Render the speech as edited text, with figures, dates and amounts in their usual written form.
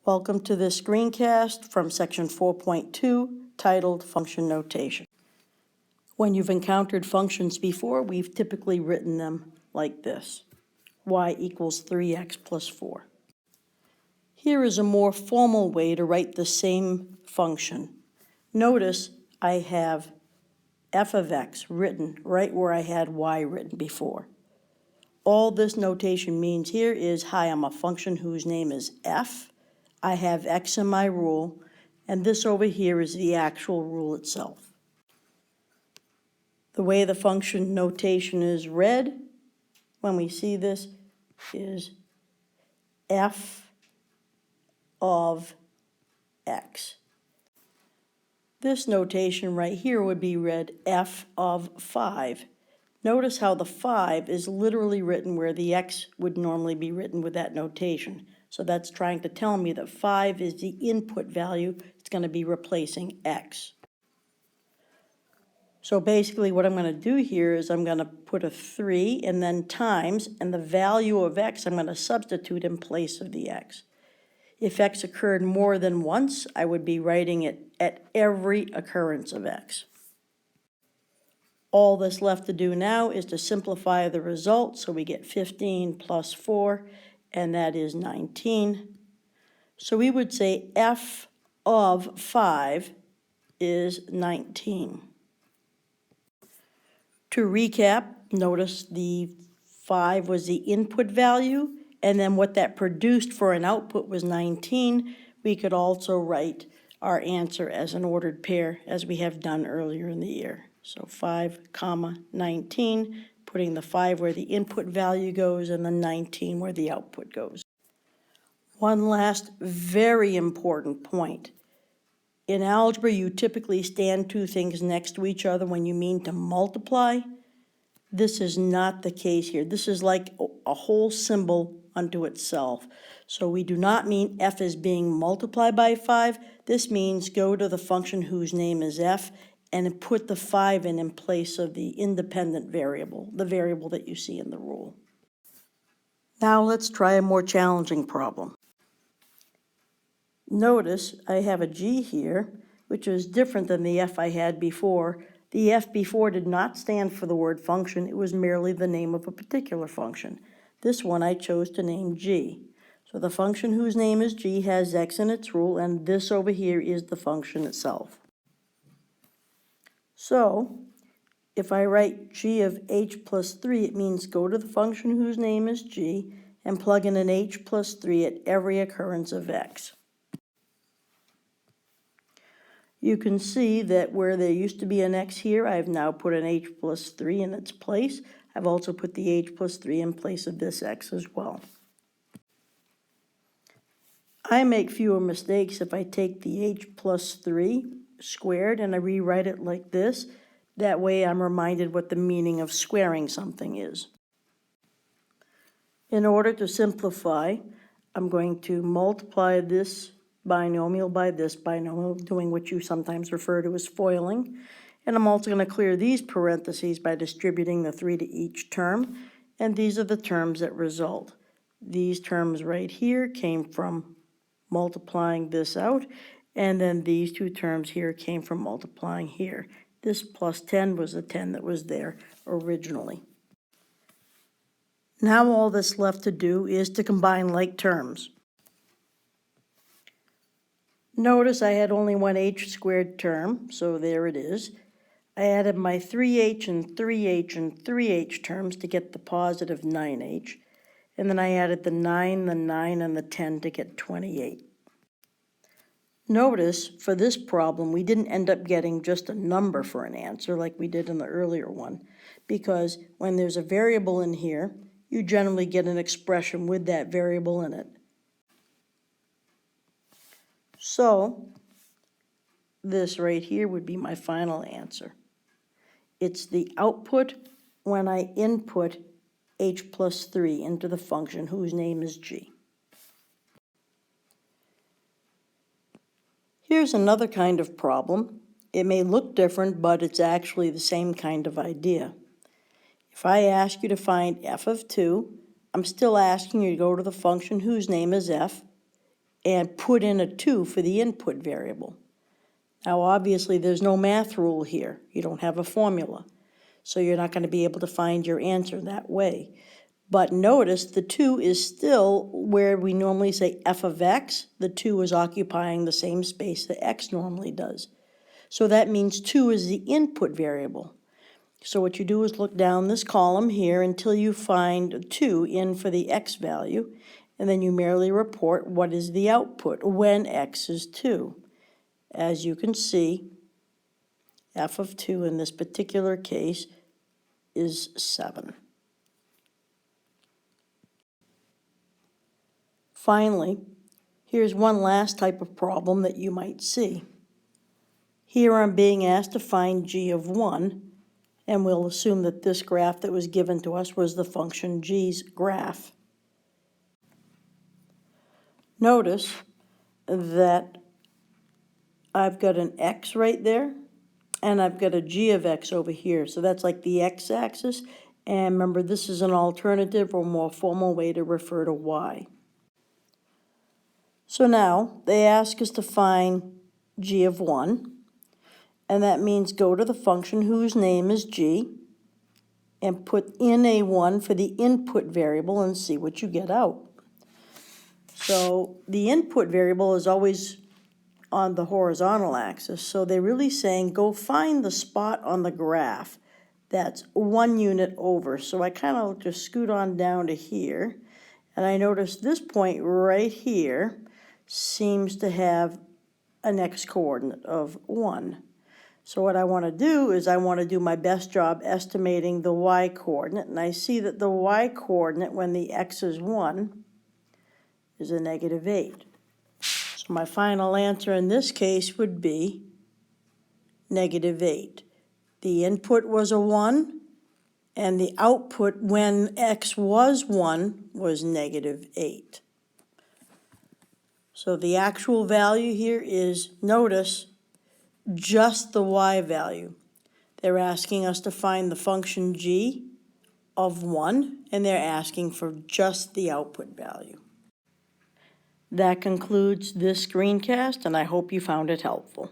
Welcome to this screencast from section 4.2 titled Function Notation. When you've encountered functions before, we've typically written them like this: y equals 3x plus 4. Here is a more formal way to write the same function. Notice I have f of x written right where I had y written before. All this notation means here is, hi, I'm a function whose name is f. I have x in my rule, and this over here is the actual rule itself. The way the function notation is read when we see this is f of x. This notation right here would be read f of 5. Notice how the 5 is literally written where the x would normally be written with that notation. So that's trying to tell me that 5 is the input value. It's going to be replacing x. So basically what I'm going to do here is I'm going to put a 3 and then times, and the value of x I'm going to substitute in place of the x. If x occurred more than once, I would be writing it at every occurrence of x. All that's left to do now is to simplify the result, so we get 15 plus 4, and that is 19. So we would say f of 5 is 19. To recap, notice the 5 was the input value, and then what that produced for an output was 19. We could also write our answer as an ordered pair, as we have done earlier in the year. So 5, 19, putting the 5 where the input value goes and the 19 where the output goes. One last very important point. In algebra, you typically stand two things next to each other when you mean to multiply. This is not the case here. This is like a whole symbol unto itself. So we do not mean f is being multiplied by 5. This means go to the function whose name is f and put the 5 in place of the independent variable, the variable that you see in the rule. Now let's try a more challenging problem. Notice I have a g here, which is different than the f I had before. The f before did not stand for the word function. It was merely the name of a particular function. This one I chose to name g. So the function whose name is g has x in its rule, and this over here is the function itself. So if I write g of h plus 3, it means go to the function whose name is g and plug in an h plus 3 at every occurrence of x. You can see that where there used to be an x here, I've now put an h plus 3 in its place. I've also put the h plus 3 in place of this x as well. I make fewer mistakes if I take the h plus 3 squared and I rewrite it like this. That way I'm reminded what the meaning of squaring something is. In order to simplify, I'm going to multiply this binomial by this binomial, doing what you sometimes refer to as foiling. And I'm also going to clear these parentheses by distributing the 3 to each term. And these are the terms that result. These terms right here came from multiplying this out. And then these two terms here came from multiplying here. This plus 10 was the 10 that was there originally. Now all that's left to do is to combine like terms. Notice I had only one h squared term, so there it is. I added my 3h and 3h and 3h terms to get the positive 9h. And then I added the 9, and the 10 to get 28. Notice, for this problem, we didn't end up getting just a number for an answer like we did in the earlier one, because when there's a variable in here, you generally get an expression with that variable in it. So, this right here would be my final answer. It's the output when I input h plus 3 into the function whose name is g. Here's another kind of problem. It may look different, but it's actually the same kind of idea. If I ask you to find f of 2, I'm still asking you to go to the function whose name is f, and put in a 2 for the input variable. Now, obviously, there's no math rule here. You don't have a formula. So you're not going to be able to find your answer that way. But notice the 2 is still where we normally say f of x. The 2 is occupying the same space that x normally does. So that means 2 is the input variable. So what you do is look down this column here until you find 2 in for the x value, and then you merely report what is the output when x is 2. As you can see, f of 2 in this particular case is 7. Finally, here's one last type of problem that you might see. Here I'm being asked to find g of 1, and we'll assume that this graph that was given to us was the function g's graph. Notice that I've got an x right there, and I've got a g of x over here. So that's like the x-axis. And remember, this is an alternative or more formal way to refer to y. So now they ask us to find g of 1, and that means go to the function whose name is g and put in a 1 for the input variable and see what you get out. So the input variable is always on the horizontal axis, so they're really saying go find the spot on the graph that's 1 unit over. So I kind of just scoot on down to here, and I notice this point right here seems to have an x-coordinate of 1. So what I want to do is I want to do my best job estimating the y-coordinate, and I see that the y-coordinate when the x is 1 is a negative 8. So my final answer in this case would be negative 8. The input was a 1, and the output when x was 1 was negative 8. So the actual value here is, notice, just the y value. They're asking us to find the function g of 1, and they're asking for just the output value. That concludes this screencast, and I hope you found it helpful.